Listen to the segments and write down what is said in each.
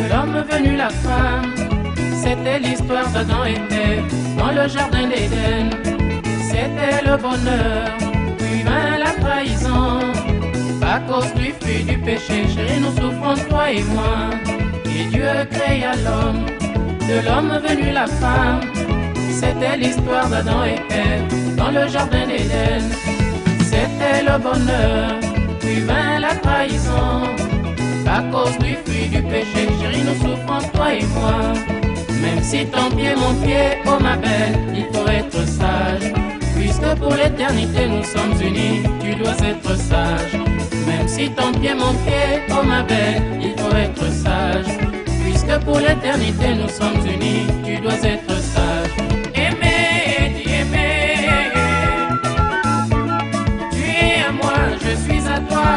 L'homme venu la femme, c'était l'histoire d'Adam et Ève dans le jardin d'Éden. C'était le bonheur, puis vint la trahison. À cause du fruit du péché, chérie, nous souffrons toi et moi. Et Dieu créa l'homme, de l'homme venu la femme. C'était l'histoire d'Adam et Ève dans le jardin d'Éden. C'était le bonheur, puis vint la trahison. À cause du fruit du péché, chérie, nous souffrons toi et moi. Même si ton pied, mon pied, oh ma belle, il faut être sage. Puisque pour l'éternité nous sommes unis, tu dois être sage. Même si ton pied, mon pied, oh ma belle, il faut être sage. Puisque pour l'éternité nous sommes unis, tu dois être sage. Aimer, dis aimer. Tu es à moi, je suis à toi.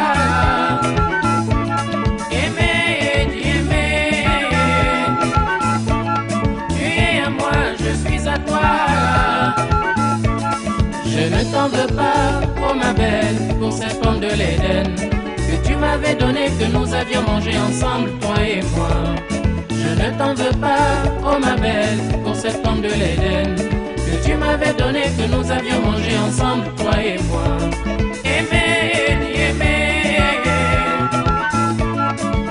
Je ne t'en veux pas, oh ma belle, pour cette pomme de l'Éden que tu m'avais donné, que nous avions mangé ensemble, toi et moi. Je ne t'en veux pas, oh ma belle, pour cette pomme de l'Éden que tu m'avais donné, que nous avions mangé ensemble, toi et moi. Aimer, dis aimer.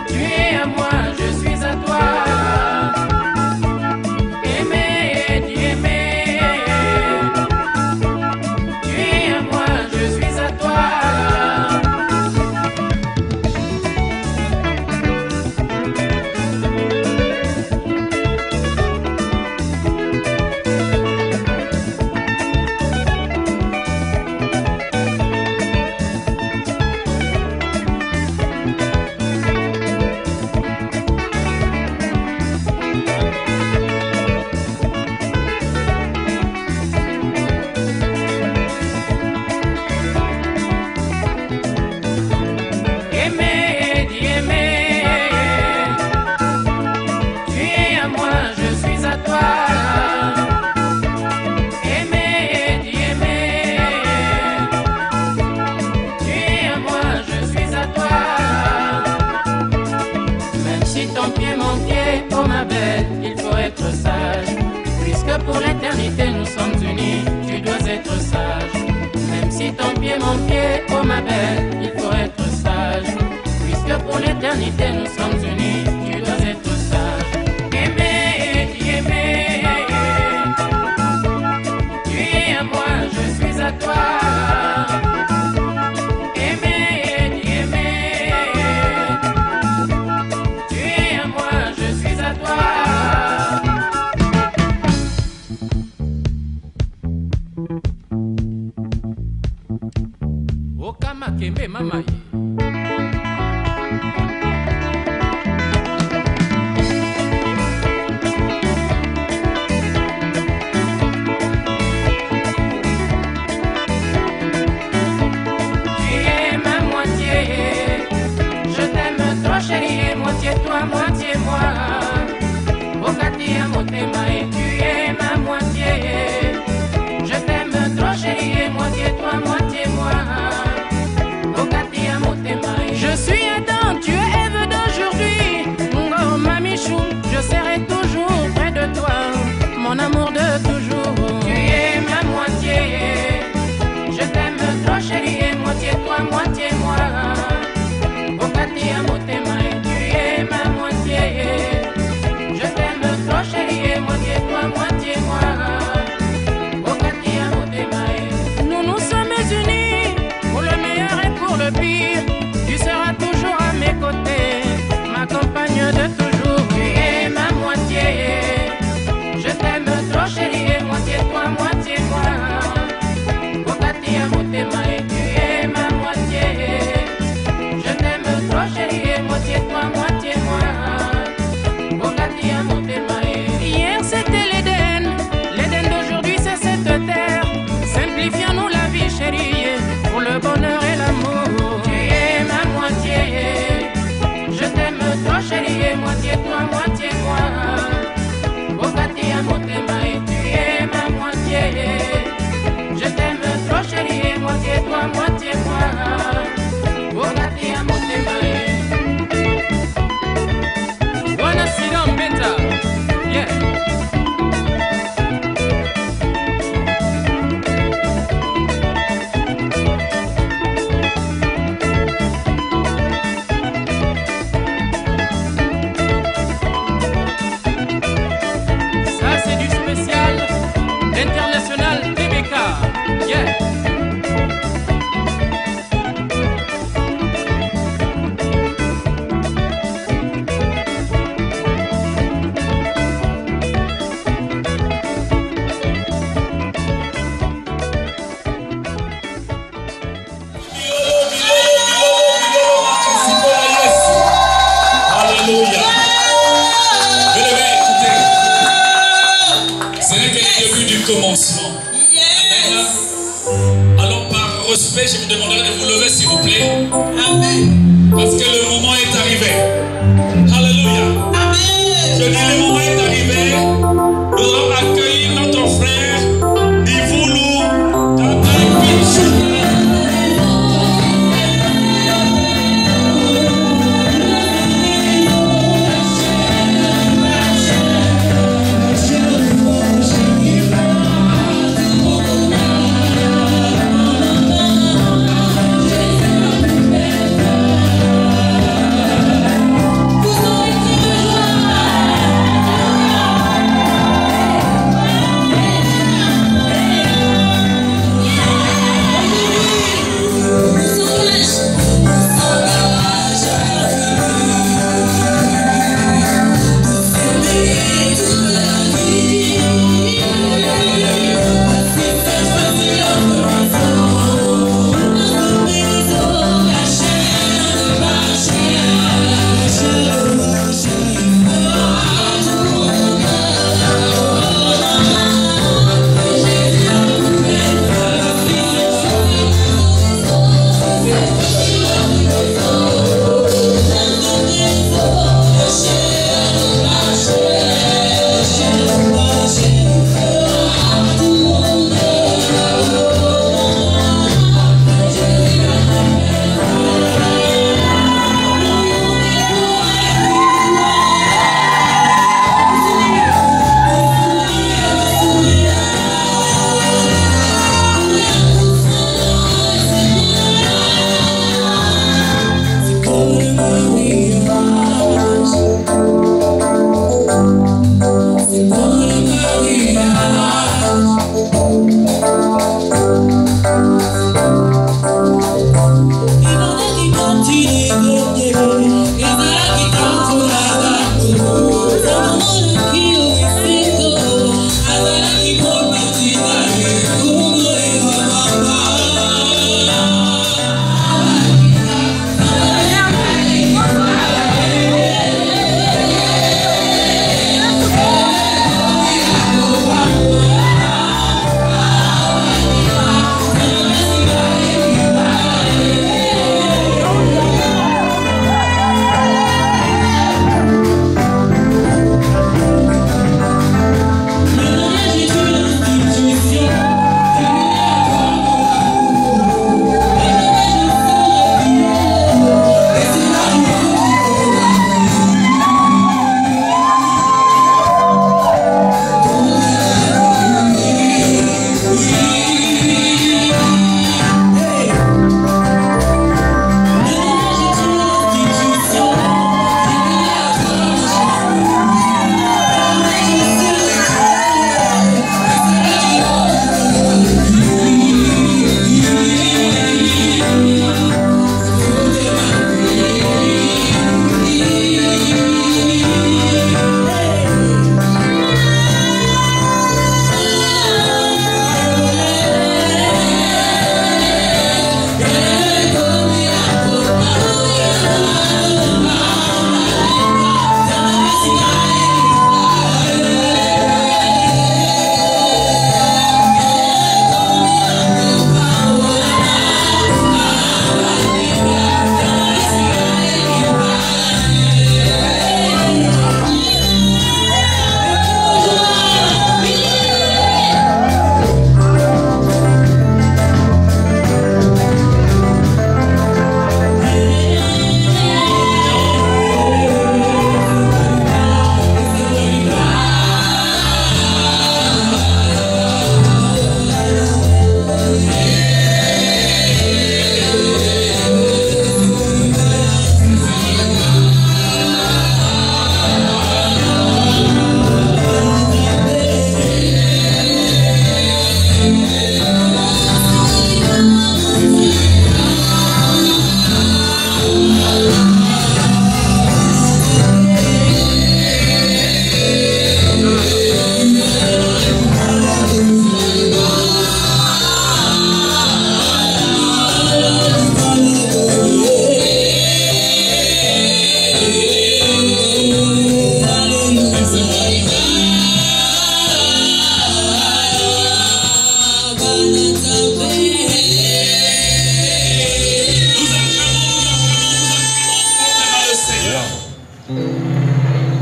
Tu es à moi, je suis à toi. Il faut être sage, puisque pour l'éternité nous sommes unis, tu dois être sage. Même si ton pied, mon pied, oh ma belle, il faut être sage, puisque pour l'éternité nous sommes unis, tu dois être sage. Aimer, dis aimer. Tu es à moi, je suis à toi. Kembe mama ye. Tu es ma moitié, je t'aime toi chérie, moitié toi, moitié moi. Okati amotema et tu es ma moitié, je t'aime toi chérie, moitié toi, moitié moi. Je suis Adam, tu es Ève d'aujourd'hui. Oh mamichou, je serai toujours près de toi, mon amour de toujours. Tu es ma moitié, je t'aime trop chérie, moitié toi, moitié moi. Okati amotema et tu es ma moitié, je t'aime trop chérie, moitié toi, moitié moitié toi, moitié moi. Hier c'était l'Éden, l'Éden d'aujourd'hui c'est cette terre. Simplifions-nous la vie chérie, pour le bonheur et l'amour. Tu es ma moitié, je t'aime toi chérie, moitié toi, moitié moi. Tu es ma moitié, je t'aime toi chérie, moitié toi, moitié moi. Wanna sit down better, yeah. Ça c'est du spécial international TBK, yeah. Commencement. Amen. Alors par respect, je vous demanderai de vous lever s'il vous plaît. Amen. Parce que le moment est arrivé. Alléluia. Amen. Je dis le moment est arrivé. Nous allons accueillir notre frère Ivoulou Tatakichou.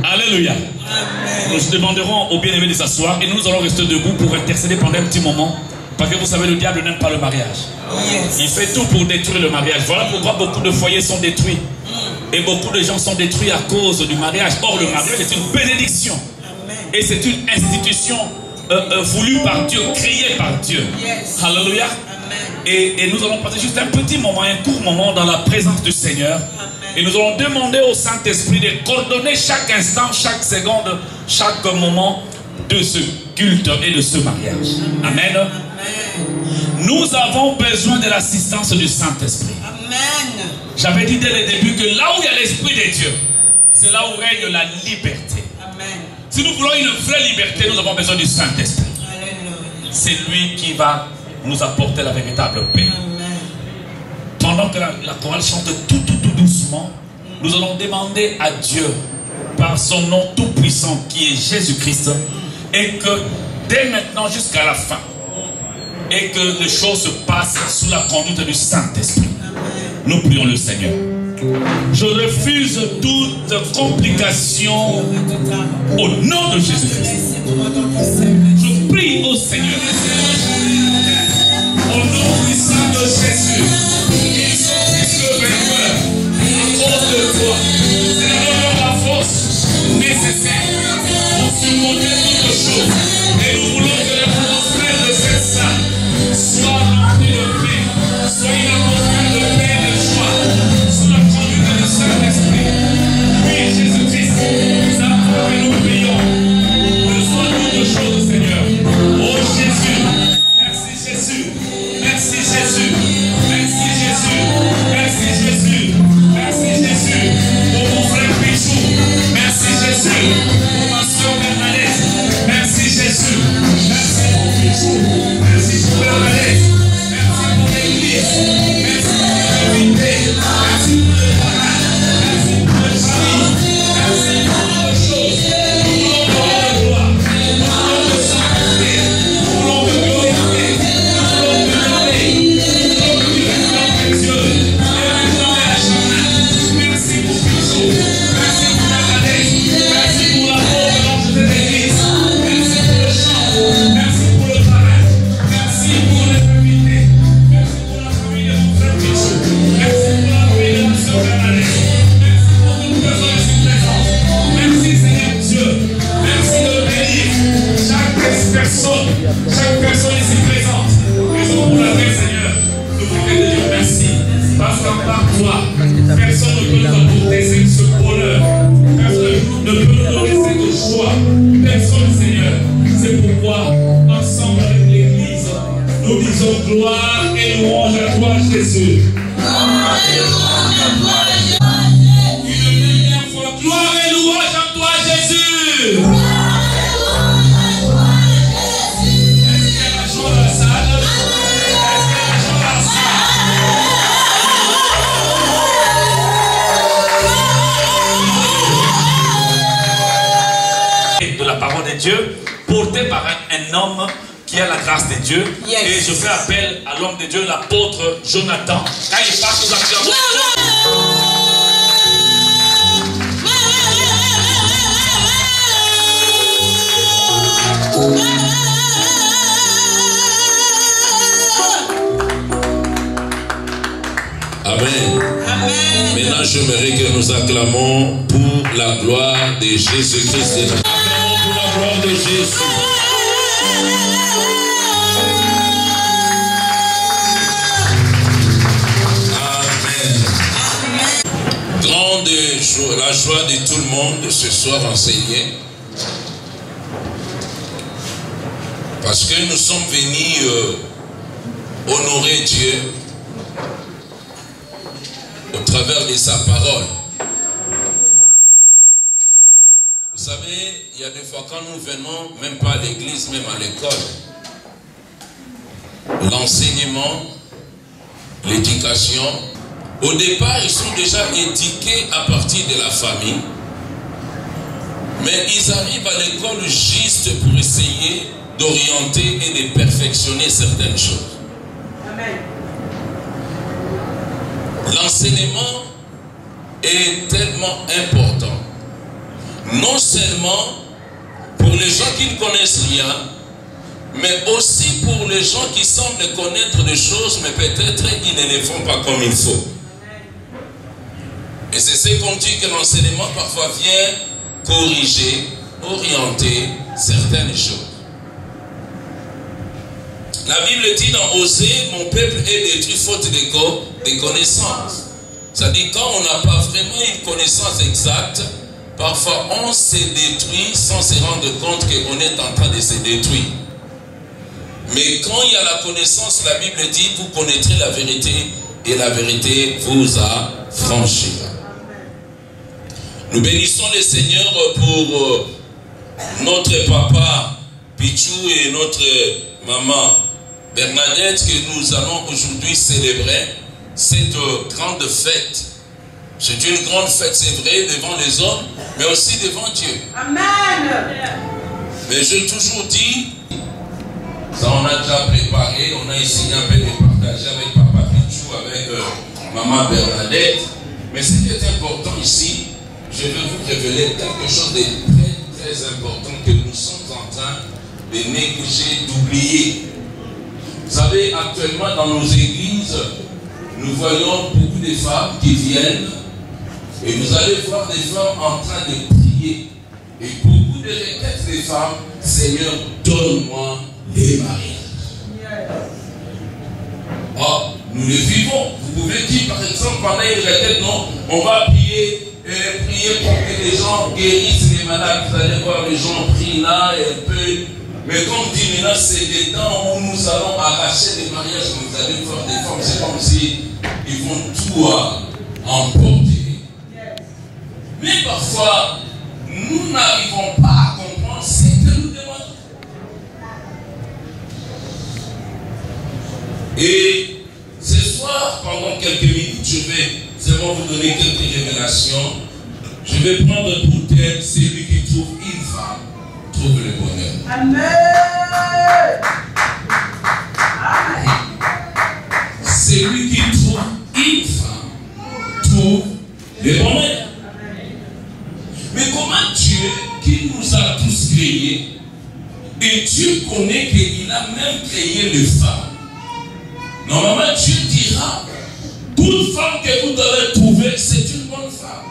Alléluia. Nous demanderons aux bien-aimés de s'asseoir et nous allons rester debout pour intercéder pendant un petit moment. Parce que vous savez, le diable n'aime pas le mariage. Il fait tout pour détruire le mariage. Voilà pourquoi beaucoup de foyers sont détruits. Et beaucoup de gens sont détruits à cause du mariage. Or, le mariage est une bénédiction. Et c'est une institution voulue par Dieu, créée par Dieu. Alléluia. Et nous allons passer juste un petit moment, un court moment dans la présence du Seigneur. Et nous allons demander au Saint-Esprit de coordonner chaque instant, chaque seconde, chaque moment de ce culte et de ce mariage. Amen. Nous avons besoin de l'assistance du Saint-Esprit. J'avais dit dès le début que là où il y a l'Esprit de Dieu, c'est là où règne la liberté. Si nous voulons une vraie liberté, nous avons besoin du Saint-Esprit. C'est lui qui va nous apporter la véritable paix. Pendant que la chorale chante tout doucement, nous allons demander à Dieu, par son nom tout puissant qui est Jésus-Christ, et que dès maintenant jusqu'à la fin, et que les choses se passent sous la conduite du Saint-Esprit. Nous prions le Seigneur. Je refuse toute complication au nom de Jésus-Christ. Je prie au Seigneur. Au nom puissant de Jésus, ils sont plus vainqueurs à cause de toi. C'est la force nécessaire pour surmonter toutes choses. Et nous voulons que l'atmosphère de cette salle soit remplie de paix, soit une atmosphère de paix et de joie, sous la conduite du Saint-Esprit. Oui, Jésus-Christ, nous avons et nous prions. Reçois toutes choses, Seigneur. Oh Jésus, merci Jésus. Merci Jésus, merci Jésus, merci Jésus, merci Jésus pour mon frère Pichou, merci Jésus pour ma soeur Bernadette, merci Jésus, merci pour Pichou, merci pour Bernadette, merci pour l'église, merci pour l'invité, merci pour le travail, merci pour le famille, merci pour toutes les choses. Nous voulons de gloire, nous voulons de sainteté, nous voulons de glorifier. Merci pour Pichou, merci pour la Bernadette, merci pour la pauvre l'ange de l'église, merci pour le chant, merci pour le travail, merci pour les invités, merci pour la famille de mon frère Pichou, merci pour la famille de ma soeur Bernadette, merci pour toute personne ici présente, merci Seigneur Dieu, merci de bénir chaque personne ici présente, raison pour laquelle Seigneur, nous voulons te dire merci. Parce qu'à part toi, personne ne peut nous apporter ce bonheur. Personne ne peut nous donner cette joie. Personne, Seigneur. C'est pourquoi, ensemble avec l'Église, nous disons gloire et louange à toi, Jésus. Gloire et louange à toi, Jésus. Une dernière fois, gloire et louange à toi, Jésus. Gloire et louange à toi, Jésus. Est-ce qu'il y a la joie dans la salle? Est-ce qu'il y a la joie dans la salle? De la parole de Dieu, porté par un homme qui a la grâce de Dieu. Yes. Et je fais appel à l'homme de Dieu, l'apôtre Jonathan. Quand il passe, nous acclamons. Amen. Amen. Maintenant, j'aimerais que nous acclamons pour la gloire de Jésus-Christ. Acclamons pour la gloire de Jésus. Amen. Grande joie, la joie de tout le monde de ce soir enseigné. Parce que nous sommes venus honorer Dieu au travers de sa parole. Vous savez, il y a des fois quand nous venons, même pas à l'église, même à l'école, l'enseignement, l'éducation, au départ, ils sont déjà éduqués à partir de la famille, mais ils arrivent à l'école juste pour essayer d'orienter et de perfectionner certaines choses. Amen. L'enseignement est tellement important. non seulement pour les gens qui ne connaissent rien, mais aussi pour les gens qui semblent connaître des choses, mais peut-être ils ne les font pas comme il faut. Et c'est ce qu'on dit que l'enseignement parfois vient corriger, orienter certaines choses. La Bible dit dans Osée, mon peuple est détruit faute de connaissances. C'est-à-dire quand on n'a pas vraiment une connaissance exacte, parfois on se détruit sans se rendre compte qu'on est en train de se détruire. Mais quand il y a la connaissance, la Bible dit, vous connaîtrez la vérité et la vérité vous affranchira. Nous bénissons le Seigneur pour notre papa Pichou et notre maman Bernadette que nous allons aujourd'hui célébrer cette grande fête. C'est une grande fête, c'est vrai, devant les hommes, mais aussi devant Dieu. Amen. Mais j'ai toujours dit, ça on a déjà préparé, on a essayé un peu de partager avec papa Pichou, avec maman Bernadette. Mais ce qui est important ici, je veux vous révéler quelque chose de très très important que nous sommes en train de négliger, d'oublier. Vous savez, actuellement dans nos églises, nous voyons beaucoup de femmes qui viennent et vous allez voir des femmes en train de prier. Et beaucoup de requêtes des femmes, Seigneur, donne-moi les mariages. Oh, nous les vivons. Vous pouvez dire par exemple pendant une requête, non, on va prier pour que les gens guérissent les malades. Vous allez voir les gens prient là et un peu. Mais comme dit maintenant, c'est des temps où nous allons arracher les mariages. Vous allez voir des femmes, c'est comme si ils vont tout emporter. Mais parfois, nous n'arrivons pas à comprendre ce que nous demandons. Et ce soir, pendant quelques minutes, je vais seulement vous donner quelques révélations. Je vais prendre pour thème celui qui trouve une femme, trouve le bonheur. Amen. Celui qui trouve une femme, trouve le bonheur. Mais comment Dieu, qui nous a tous créés, et Dieu connaît qu'il a même créé les femmes. Normalement, Dieu dira, toute femme que vous devez trouver, c'est une bonne femme.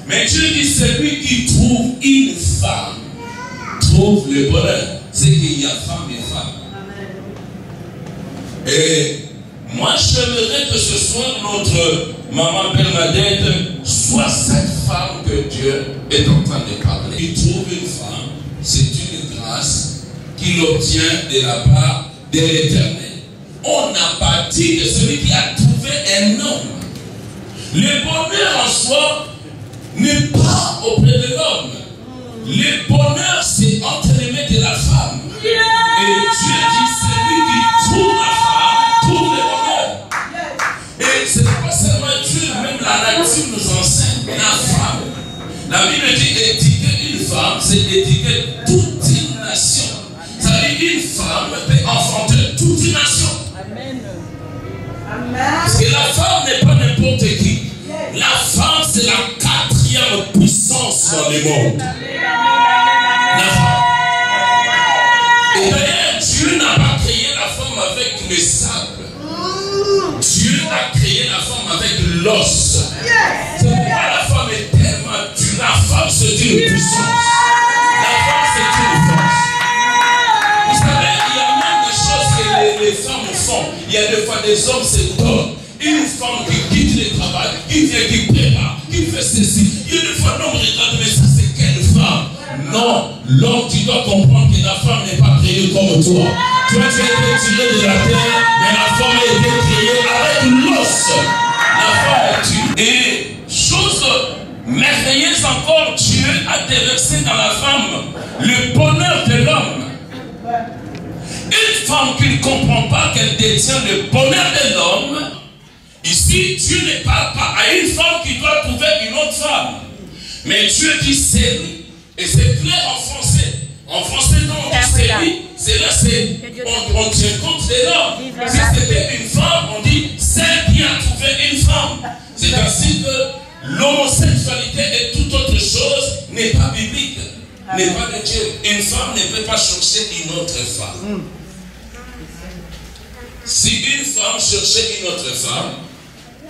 Mais Dieu dit, celui qui trouve une femme, trouve le bonheur. C'est qu'il y a femme et femme. Et moi, j'aimerais que ce soir, notre maman Bernadette soit cette femme que Dieu est en train de parler. Il trouve une femme, c'est une grâce qu'il obtient de la part de l'Éternel. On n'a pas dit que celui qui a trouvé un homme. Le bonheur en soi n'est pas auprès de l'homme. Le bonheur, c'est entre les mains de la femme. Et Dieu dit, celui qui trouve la femme, trouve le bonheur. Et ce n'est pas seulement Dieu, même la nature nous enseigne. La femme, la Bible dit étiqueter une femme, c'est étiqueter toute une nation. C'est-à-dire une femme peut enfanter toute une nation. Parce que la femme n'est pas n'importe qui. La femme, c'est la 4e puissance dans le monde. La femme. Et d'ailleurs, Dieu n'a pas créé la femme avec le sable. Dieu a créé la femme avec l'os. C'est pourquoi la femme est tellement dure. La femme, c'est une puissance. La femme, c'est une force. Vous savez, il y a même des choses que les femmes font. Il y a des fois des hommes, c'est tort. Une femme qui quitte le travail, qui vient, qui prépare, qui fait ceci. Il y a des fois, l'homme regarde, mais ça c'est quelle femme? Non, l'homme, tu dois comprendre que la femme n'est pas créée comme toi. Toi, tu as été tiré de la terre, mais la femme a été créée avec l'os. La femme est une. Et chose merveilleuse encore, Dieu a déversé dans la femme le bonheur de l'homme. Une femme qui ne comprend pas qu'elle détient le bonheur de l'homme, ici, Dieu ne parle pas à une femme qui doit trouver une autre femme. Mais Dieu dit c'est lui. Et c'est clair en français. En français, quand on dit c'est lui, c'est là, on tient compte de l'homme. Si c'était une femme, on dit celle qui a trouvé une femme. C'est ainsi que l'homosexualité et toute autre chose n'est pas biblique. n'est pas de Dieu. Une femme ne peut pas chercher une autre femme. Si une femme cherchait une autre femme,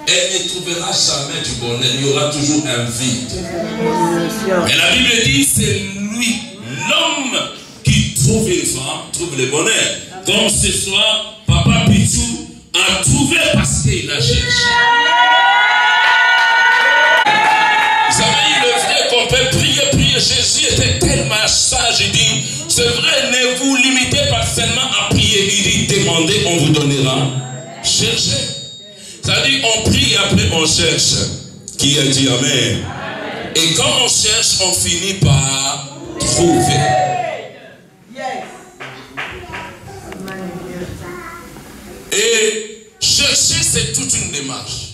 elle ne trouvera jamais du bonheur. Il y aura toujours un vide. Et la Bible dit, c'est lui, l'homme, qui trouve une femme, trouve le bonheur. Comme ce soir, Papa Pichou a trouvé parce qu'il a cherché. Vous savez, il est vrai qu'on peut prier. Jésus était tellement sage, il dit, c'est vrai, ne vous limitez pas seulement à prier. Il dit, demandez, on vous donnera. Cherchez. Ça dit, on prie et après on cherche. Qui a dit Amen? Et quand on cherche, on finit par trouver. Et chercher, c'est toute une démarche.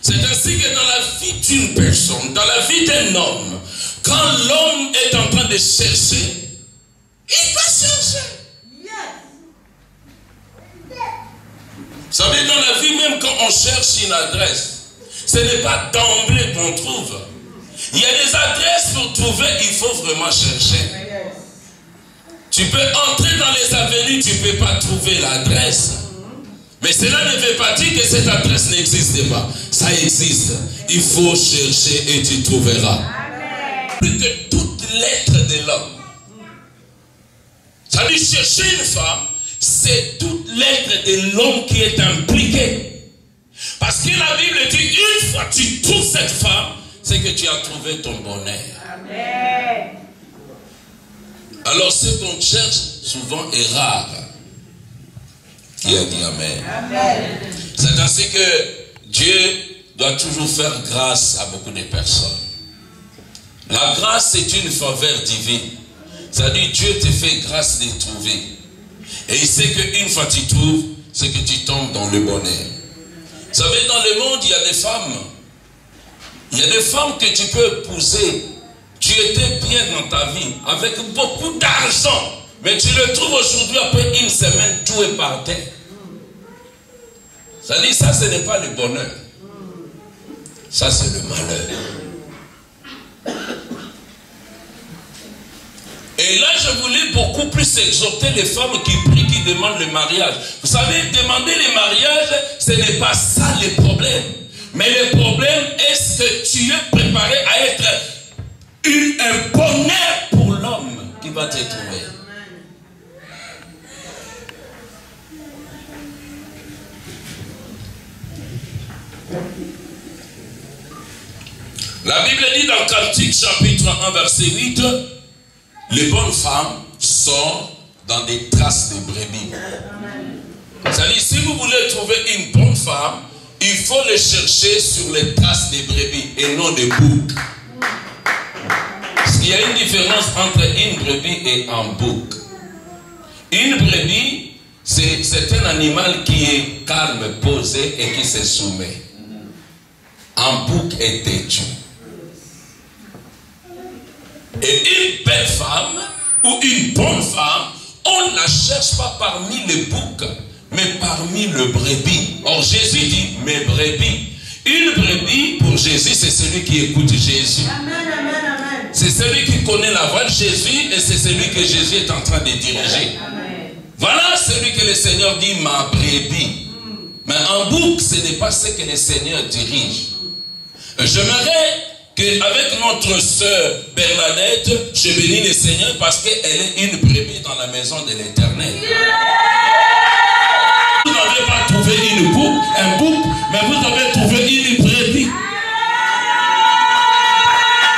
C'est ainsi que dans la vie d'une personne, dans la vie d'un homme, quand l'homme est en train de chercher, il va chercher. Vous savez, dans la vie, même quand on cherche une adresse, ce n'est pas d'emblée qu'on trouve. Il y a des adresses pour trouver, il faut vraiment chercher. Tu peux entrer dans les avenues, tu ne peux pas trouver l'adresse. Mais cela ne veut pas dire que cette adresse n'existe pas. Ça existe. Il faut chercher et tu trouveras. Plus que toute lettre de l'homme. Ça veut dire chercher une femme, c'est toute l'être de l'homme qui est impliqué. Parce que la Bible dit, une fois que tu trouves cette femme, c'est que tu as trouvé ton bonheur. Amen. Alors ce qu'on cherche souvent est rare. Qui a dit Amen? Amen. C'est ainsi que Dieu doit toujours faire grâce à beaucoup de personnes. La grâce, c'est une faveur divine. C'est-à-dire Dieu te fait grâce de trouver. Et il sait qu'une fois que tu trouves, c'est que tu tombes dans le bonheur. Vous savez, dans le monde, il y a des femmes. Il y a des femmes que tu peux épouser. Tu étais bien dans ta vie, avec beaucoup d'argent. Mais tu le trouves aujourd'hui, après une semaine, tout est par terre. Ça dit, ça, ce n'est pas le bonheur. Ça, c'est le malheur. Et là, je voulais beaucoup plus exhorter les femmes qui prient, qui demandent le mariage. Vous savez, demander le mariage, ce n'est pas ça le problème. Mais le problème, est-ce que tu es préparé à être un bonheur pour l'homme qui va te trouver? La Bible dit dans Cantique chapitre 1 verset 8, les bonnes femmes sortent dans des traces de brebis. C'est-à-dire, si vous voulez trouver une bonne femme, il faut les chercher sur les traces des brebis et non des boucs. Parce qu'il y a une différence entre une brebis et un bouc. Une brebis, c'est un animal qui est calme, posé et qui se soumet. Un bouc est têtu. Et une belle femme ou une bonne femme, on ne la cherche pas parmi les boucs, mais parmi le brebis. Or Jésus dit, mes brebis. Une brebis, pour Jésus, c'est celui qui écoute Jésus. C'est celui qui connaît la voix de Jésus et c'est celui que Jésus est en train de diriger. Voilà celui que le Seigneur dit, ma brebis. Mais un bouc, ce n'est pas ce que le Seigneur dirige. J'aimerais qu'avec notre sœur Bernadette, je bénis le Seigneur parce qu'elle est une brebis dans la maison de l'Éternel. Vous n'avez pas trouvé un bouc, mais vous avez trouvé une brebis.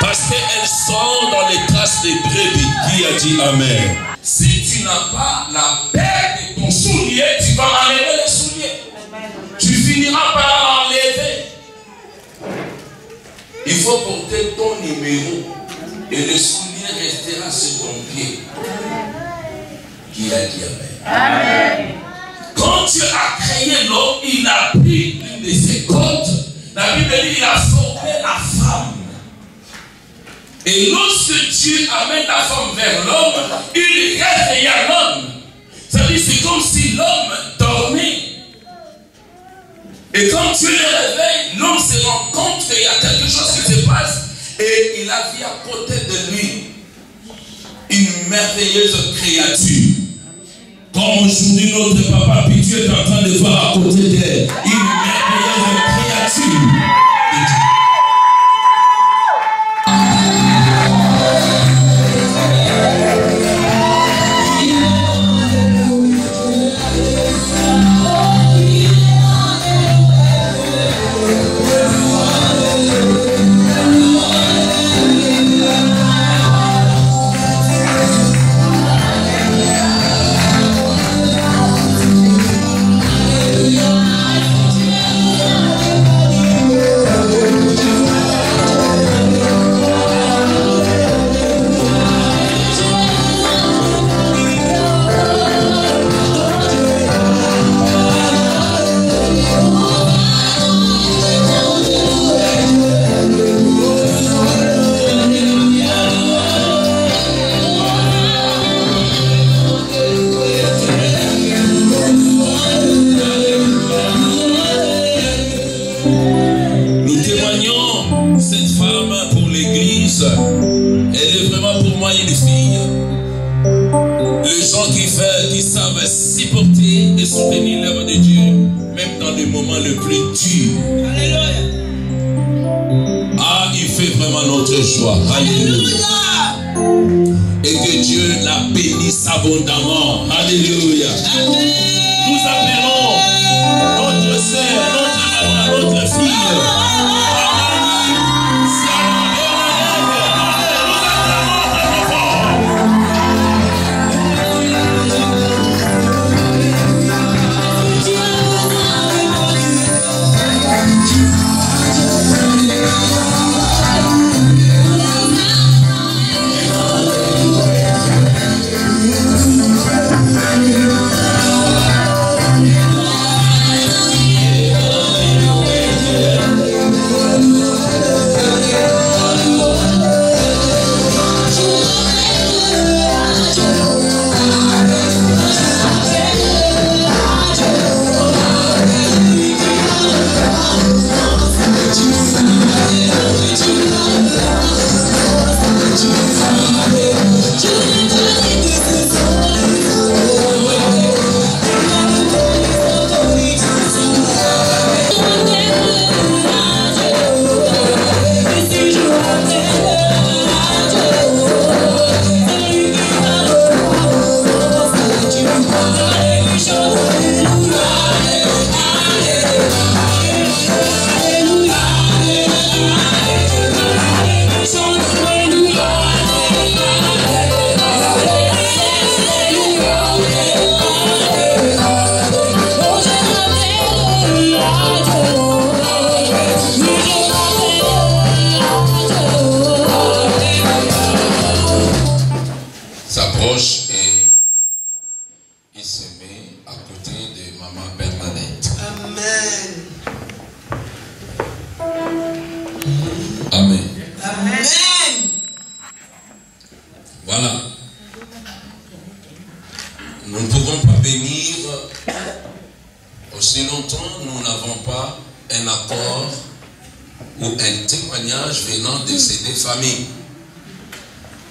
Parce qu'elle sort dans les traces des brebis. Qui a dit Amen? Si tu n'as pas la paix de ton soulier, tu vas enlever les souliers. Tu finiras par enlever. Il faut porter ton numéro et le soulier restera sur ton pied. Qui a dit Amen? Amen. Quand Dieu a créé l'homme, il a pris une de ses côtes. La Bible dit qu'il a formé la femme. Et lorsque Dieu amène la femme vers l'homme, il réveilla l'homme. C'est-à-dire c'est comme si l'homme dormait. Et quand Dieu le réveille, l'homme se rend compte qu'il y a quelque chose qui se passe et il a vu à côté de lui une merveilleuse créature. Comme aujourd'hui notre papa, puis tu es en train de voir à côté d'elle une merveilleuse créature.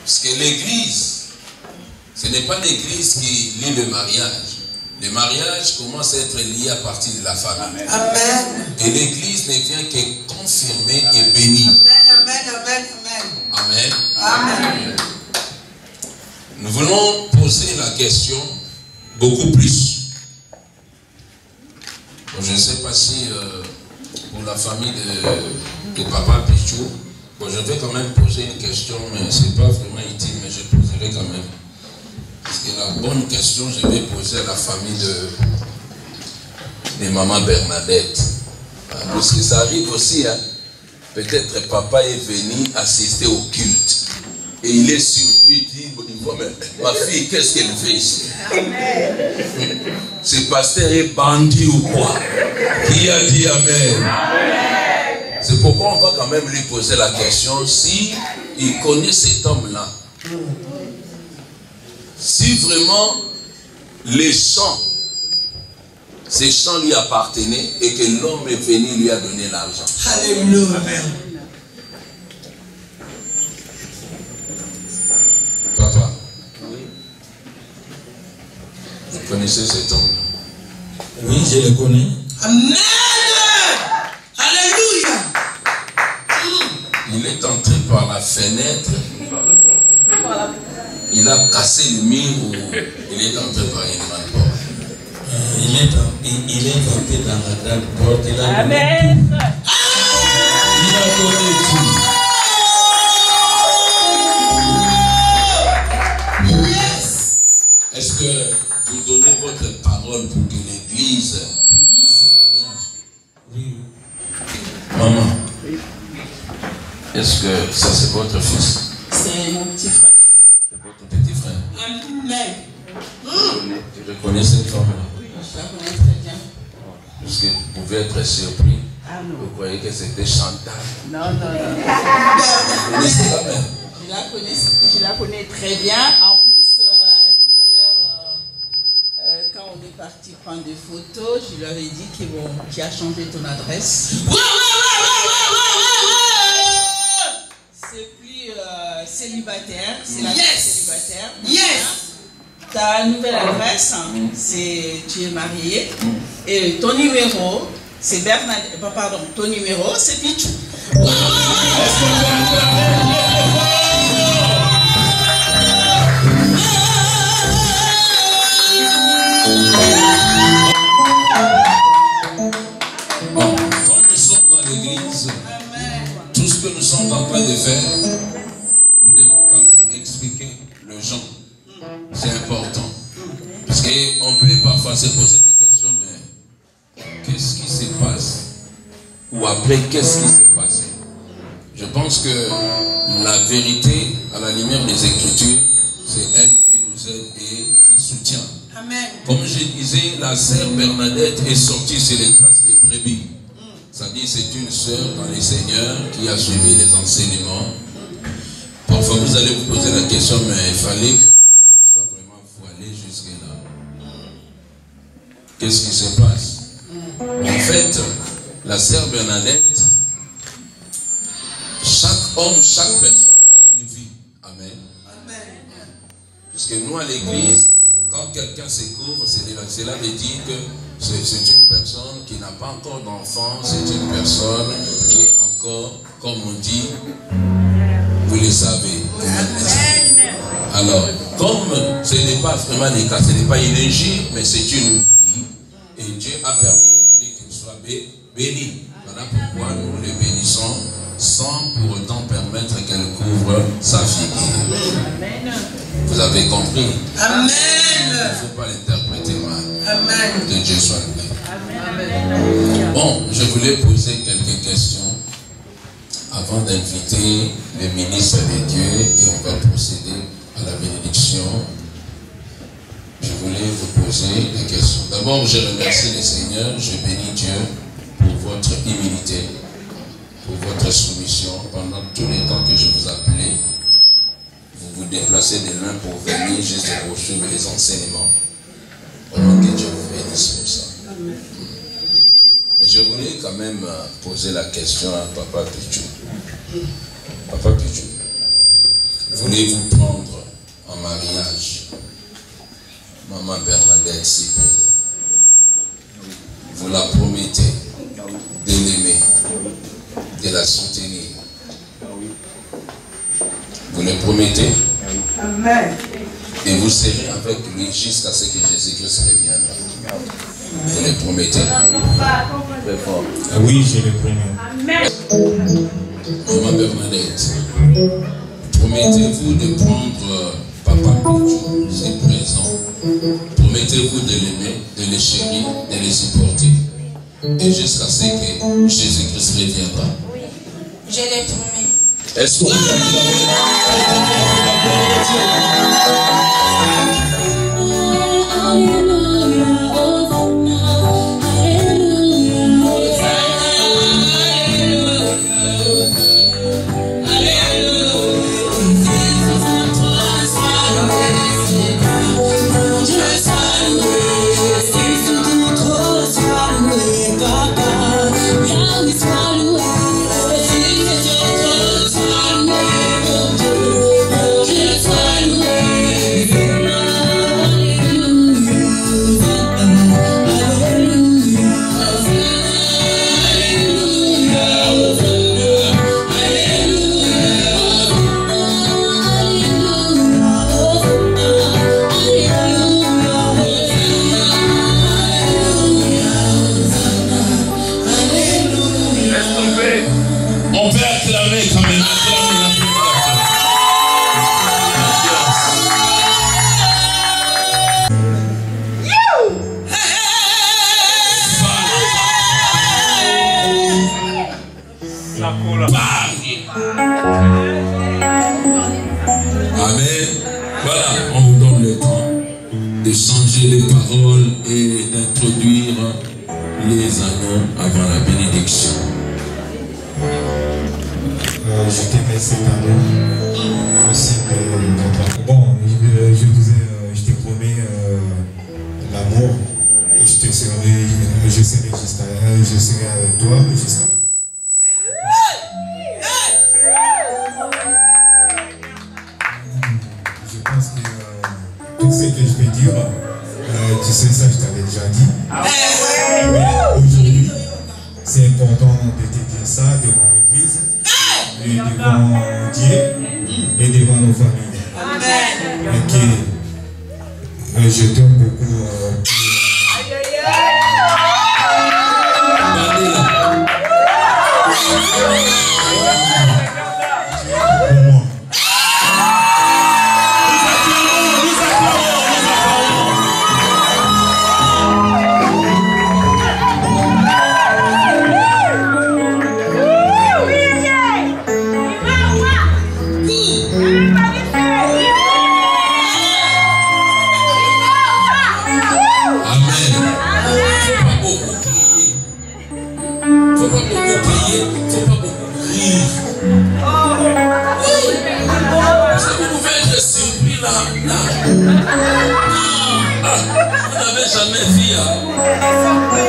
Parce que l'église, ce n'est pas l'église qui lie le mariage. Le mariage commence à être lié à partir de la famille. Amen. Et l'église ne vient que confirmer et bénir. Amen. Amen. Amen. Nous voulons poser la question beaucoup plus. Bon, je ne sais pas si pour la famille de Papa Pichou, bon, je vais quand même poser une question, mais ce n'est pas vraiment utile, mais je poserai quand même. Parce que la bonne question, je vais poser à la famille de Maman Bernadette. Parce que ça arrive aussi, hein. Peut-être papa est venu assister au culte. Et il est surpris, il dit, mais ma fille, qu'est-ce qu'elle fait ici? Ce pasteur est bandit ou quoi? Qui a dit Amen? Amen. C'est pourquoi on va quand même lui poser la question, si il connaît cet homme-là. Si vraiment les champs, ces champs lui appartenaient et que l'homme est venu lui a donné l'argent. Alléluia. Papa, connaissez cet homme? Oui, je le connais. Amen. Alléluia. Il est entré par la fenêtre. Il a cassé le mur ou il est entré par une grande porte? Il est entré dans la grande porte. Amen. Il a donné tout. Est-ce que vous donnez votre parole pour que l'Église bénisse ce mariage? Oui. Maman, est-ce que ça c'est votre fils? C'est mon petit frère. C'est votre petit frère? Amen. Tu reconnais cette femme-là? Oui, je la connais très bien. Parce que vous pouvez être surpris. Ah non. Vous croyez que c'était Chantal? Non, non, non. Vous connaissez la mère? Je la connais très bien. En plus, tout à l'heure, quand on est parti prendre des photos, je leur ai dit que bon, tu as changé ton adresse. C'est plus célibataire. C'est la célibataire. Yes. Ta nouvelle adresse, c'est tu es marié. Et ton numéro, c'est Bernadette. Pardon, ton numéro, c'est Pichou. Quand nous sommes dans l'église, tout ce que nous sommes en train de faire, nous devons quand même expliquer le genre. C'est important. Parce qu'on peut parfois se poser des questions, mais qu'est-ce qui se passe? Ou après, qu'est-ce qui s'est passé? Je pense que la vérité, à la lumière des Écritures, c'est elle qui nous aide et qui soutient. Amen. Comme je disais, la sœur Bernadette est sortie sur les traces des brebis. C'est-à-dire c'est une sœur dans les Seigneurs qui a suivi les enseignements. Parfois vous allez vous poser la question, mais il fallait qu'elle soit vraiment voilée jusque-là. Qu'est-ce qui se passe? En fait, la sœur Bernadette, chaque homme, chaque personne a une vie. Amen. Puisque nous à l'église, quand quelqu'un se couvre, cela veut dire que c'est une personne qui n'a pas encore d'enfant, c'est une personne qui est encore, comme on dit, vous le savez. Alors, comme ce n'est pas vraiment le cas, ce n'est pas une égie, mais c'est une vie, et Dieu a permis aujourd'hui qu'elle soit bénie. Voilà pourquoi nous le bénissons, sans pour autant permettre qu'elle couvre sa figure. Vous avez compris? Amen. Il ne faut pas l'interpréter mal. Amen. Que Dieu soit loué. Amen. Bon, je voulais poser quelques questions avant d'inviter le ministre de Dieu et on va procéder à la bénédiction. Je voulais vous poser des questions. D'abord, je remercie le Seigneur, je bénis Dieu pour votre humilité, pour votre soumission pendant tous les temps que je vous appelais. Vous vous déplacez de loin pour venir juste pour suivre les enseignements. Vraiment que Dieu vous bénisse pour ça. Mais je voulais quand même poser la question à Papa Pichou. Papa Pichou, voulez-vous prendre en mariage Maman Bernadette si présente? Vous la promettez de l'aimer, de la soutenir? Vous le promettez? Amen. Et vous serez avec lui jusqu'à ce que Jésus-Christ reviendra. Vous le promettez? Très fort. Ah oui, je le promets. Maman Bernadette, promettez-vous de prendre Papa Pichou, c'est présent. Promettez-vous de l'aimer, de le chérir, de le supporter. Et jusqu'à ce que Jésus-Christ reviendra. Oui, je le promets. Est-ce que vous Sois loué. Amen. Voilà, on vous donne le temps de changer les paroles et d'introduire les anneaux avant la bénédiction. Je t'aimais cet anneau aussi de notre... Bon, je te promets l'amour. Je serai avec toi jusqu'à... Je pense que tout ce que je peux dire, tu sais ça, je t'avais déjà dit. Mais aujourd'hui, c'est important de te dire ça devant l'église, et devant Dieu et devant nos familles. Et que je t'aime beaucoup.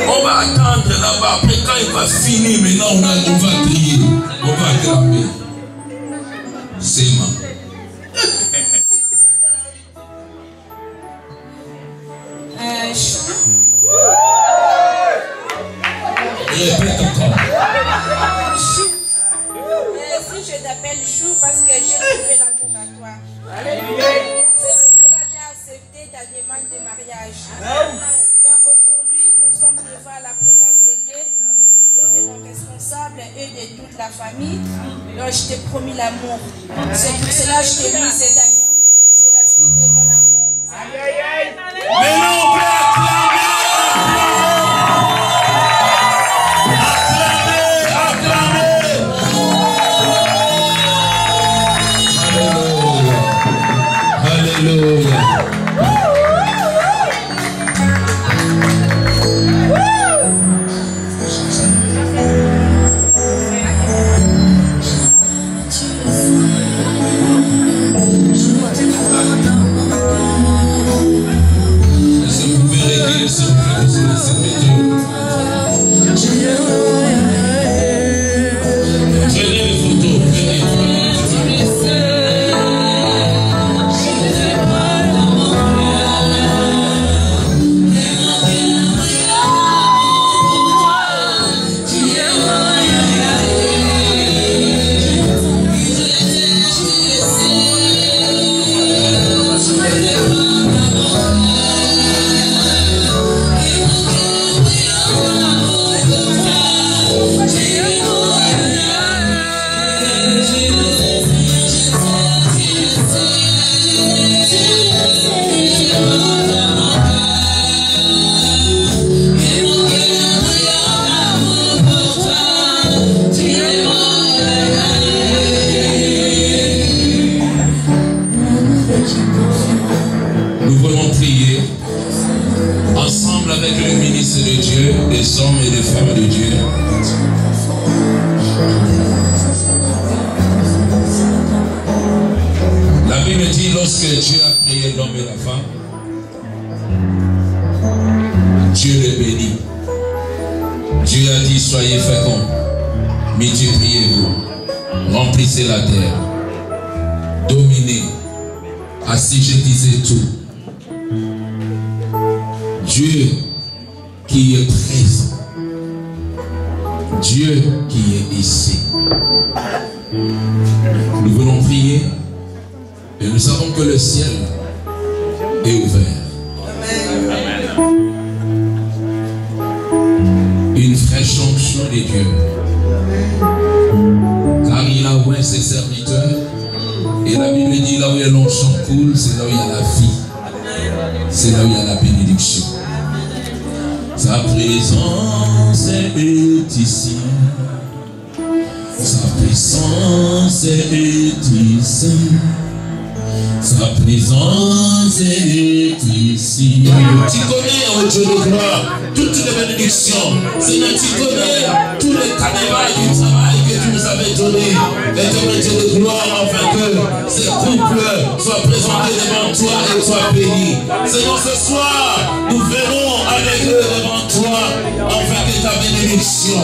On va attendre là-bas. Après, quand il va finir, maintenant, on va prier. On va grimper. C'est ma. Répète encore. Chou. Si je t'appelle Chou, parce que j'ai trouvé l'amour à toi. C'est pour cela que j'ai accepté ta demande de mariage. Donc aujourd'hui, nous sommes devant la présence de Dieu et de nos responsables et de toute la famille. Donc je t'ai promis l'amour. C'est pour cela que je t'ai mis cet agneau. C'est la fille de mon amour. Aïe aïe aïe. Maintenant on peut acclamer. Alléluia. Est-ce que vous pouvez régler s'il vous plaît parce que cette météo. Prenez les photos, prenez. Nous voulons prier ensemble avec le ministre de Dieu, des hommes et des femmes de Dieu. La Bible dit lorsque Dieu a créé l'homme et la femme, Dieu les bénit. Dieu a dit soyez féconds, multipliez-vous, remplissez la terre, dominez, assujettissez tout. Dieu qui est présent, Dieu qui est ici. Nous venons prier et nous savons que le ciel est ouvert. Amen. Une fraîche onction de Dieu. Car il a oint ses serviteurs. Et la Bible dit là où l'onction coule, c'est là où il y a la vie. C'est là où il y a la bénédiction. Sa présence est ici. Sa puissance est ici. Sa présence est ici. Tu connais, oh Dieu de gloire, toutes les bénédictions. Seigneur, tu connais tous les canevas du travail que tu nous avais donné. Éternel Dieu de gloire, afin que ces couples soient présentés devant toi et soient bénis. Seigneur, ce soir, nous venons avec eux devant toi, afin que ta bénédiction,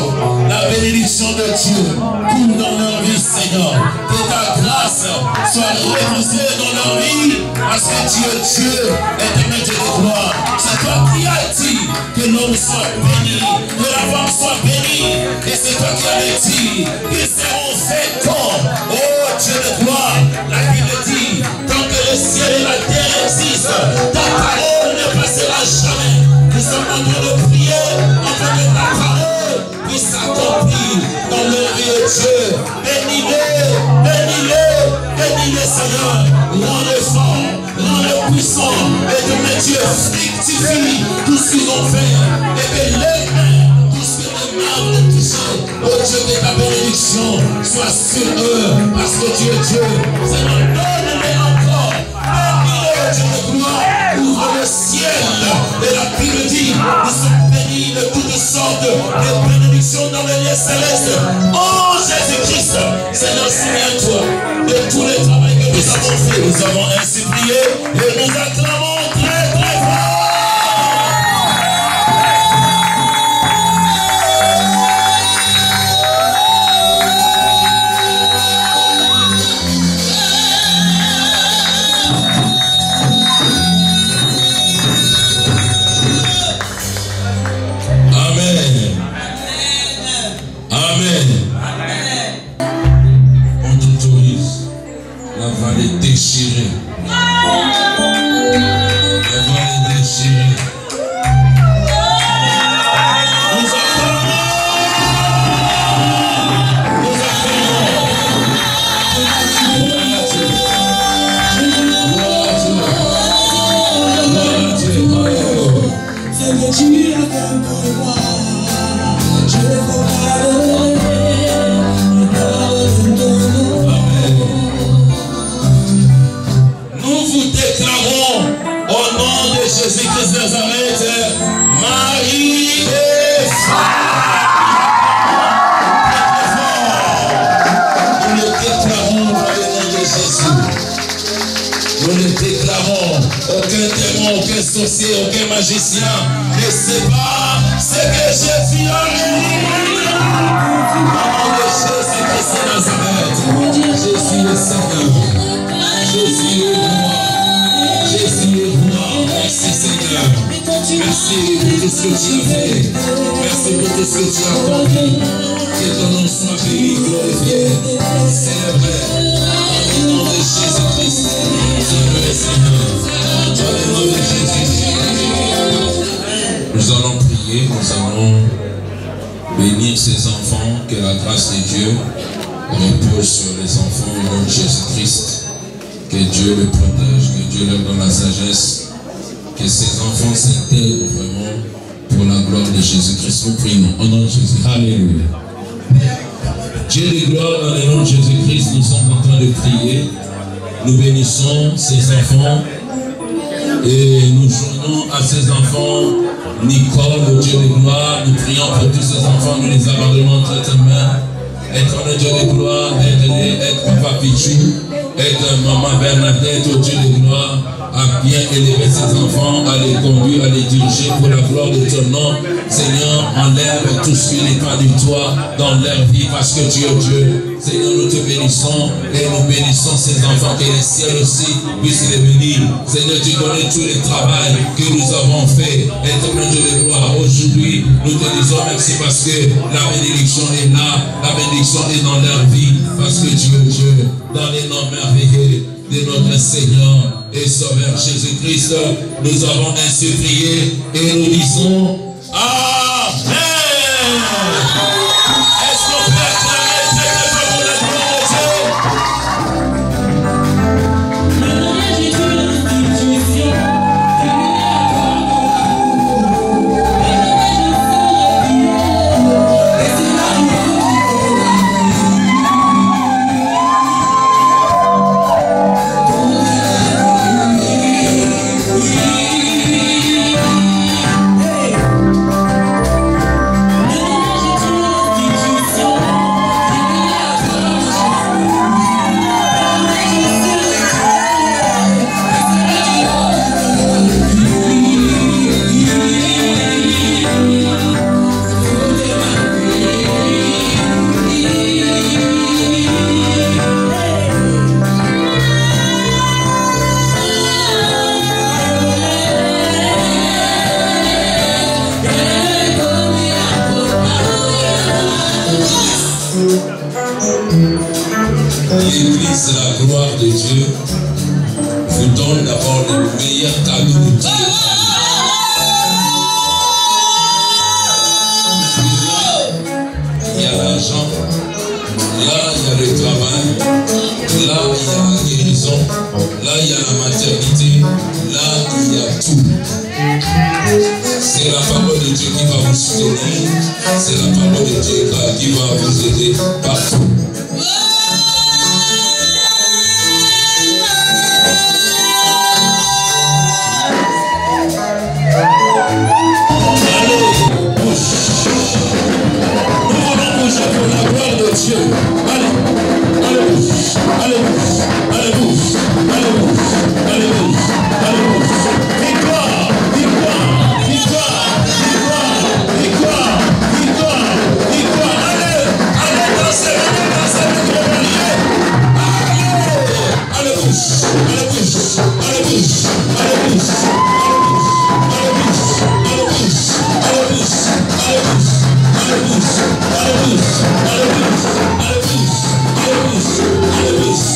la bénédiction de Dieu, coule dans leur vie, Seigneur. Que ta grâce soit refusée dans leur vie, parce que tu es Dieu, éternel Dieu de gloire. C'est toi qui as dit que l'homme soit béni, que la femme soit bénie, et c'est toi qui as dit qu'ils seront féconds. Oh Dieu de gloire, la Bible dit, tant que le ciel et la terre existent, ta parole ne passera jamais. Nous sommes en train de prier afin que ta parole puisse s'accomplir dans leur vie, Dieu. Bénis-les, bénis-les, bénis-les, Seigneur. Rends-les forts, rends-les puissants. Et Dieu, fructifie tout ce qu'ils ont fait. Et que les mains, tout ce que les mains ont touché, oh Dieu, que ta bénédiction soit sur eux. Parce que tu es Dieu. Seigneur, donne-les encore. Bénis-les, Dieu de gloire. Ouvre le ciel. Et la Bible dit, nous sommes bénis de toutes sortes de bénédictions dans les lieux célestes. Oh Jésus-Christ, Seigneur, souviens-toi de tous les travaux que nous avons fait. Nous avons ainsi prié et nous acclamons très très fort. Déchiré. La vallée déchirée. Nous appelons. C'est que tu as fait pour moi. Je ne peux pas le au nom de Jésus-Christ de Nazareth, Marie est nous le déclarons dans le nom de Jésus. Nous le déclarons. Aucun démon, aucun sorcier, aucun magicien ne sait pas ce que Jésus a dit. Au nom de Jésus-Christ de Nazareth, Jésus est Seigneur. Jésus est roi. Jésus est roi. Merci Seigneur. Merci pour tout ce que tu as fait. Merci pour tout ce que tu as accompli. Que ton nom soit béni, glorifié, célébré. Dans le nom de Jésus-Christ. Seigneur. Dans le nom de Jésus. Nous allons prier, nous allons bénir ces enfants. Que la grâce de Dieu repose sur les enfants au nom de Jésus-Christ. Que Dieu les protège, que Dieu leur donne la sagesse, que ces enfants s'intègrent vraiment pour la gloire de Jésus-Christ. Nous prions au nom de Jésus. Alléluia. Dieu de gloire, dans le nom de Jésus-Christ, nous sommes en train de prier. Nous bénissons ces enfants et nous joignons à ces enfants Nicole, Dieu de gloire. Nous prions pour tous ces enfants, nous les abandonnons entre tes mains. Éternel Dieu de gloire, aide-les, aide Papa Pichou, aide Maman Bernadette, au Dieu de gloire, à bien élever ses enfants, à les conduire, à les diriger pour la gloire de ton nom. Seigneur, enlève tout ce qui n'est pas de toi dans leur vie, parce que tu es Dieu. Seigneur, nous te bénissons et nous bénissons ces enfants, que les ciels aussi puissent les bénir. Seigneur, tu connais tous les travaux que nous avons fait. Éternel Dieu de gloire, aujourd'hui, nous te disons merci parce que la bénédiction est là, la bénédiction est dans leur vie, parce que tu es Dieu. Dans les noms merveilleux de notre Seigneur et Sauveur Jésus-Christ, nous avons ainsi prié et nous disons Amen. Est-ce qu'on peut acclamer très fort pour la gloire de Dieu? gloire de Dieu vous donne d'abord le meilleur cadeau de Dieu. Il y a l'argent, là il y a le travail, là il y a la guérison, là il y a la maternité, là il y a tout. C'est la parole de Dieu qui va vous soutenir, c'est la parole de Dieu qui va vous aider partout. Pour la gloire de Dieu. Allez, allez bouche, allez bouche, allez bouche, allez bouche, allez bouche, allez bouche. Victoire, victoire, victoire, victoire, victoire, victoire, victoire. Allez, allez danser, allez, allez bouche, allez bouche, allez bouche, allez bouche, allez bouche, allez bouche, allez bouche, allez bouche, allez bouche, allez bouche.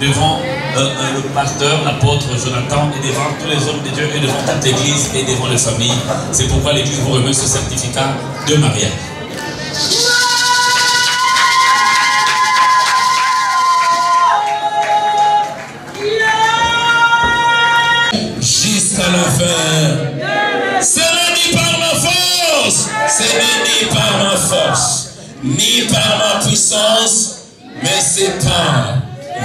devant le pasteur, l'apôtre Jonathan, et devant tous les hommes de Dieu, et devant toute l'église, et devant les familles. C'est pourquoi l'église vous remet ce certificat de mariage. Jusqu'à la fin. Ce n'est ni par ma force, ce n'est ni par ma force, ni par ma puissance, mais c'est par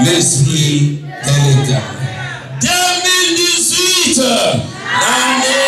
l'Esprit de l'Éternel. 2018, l'année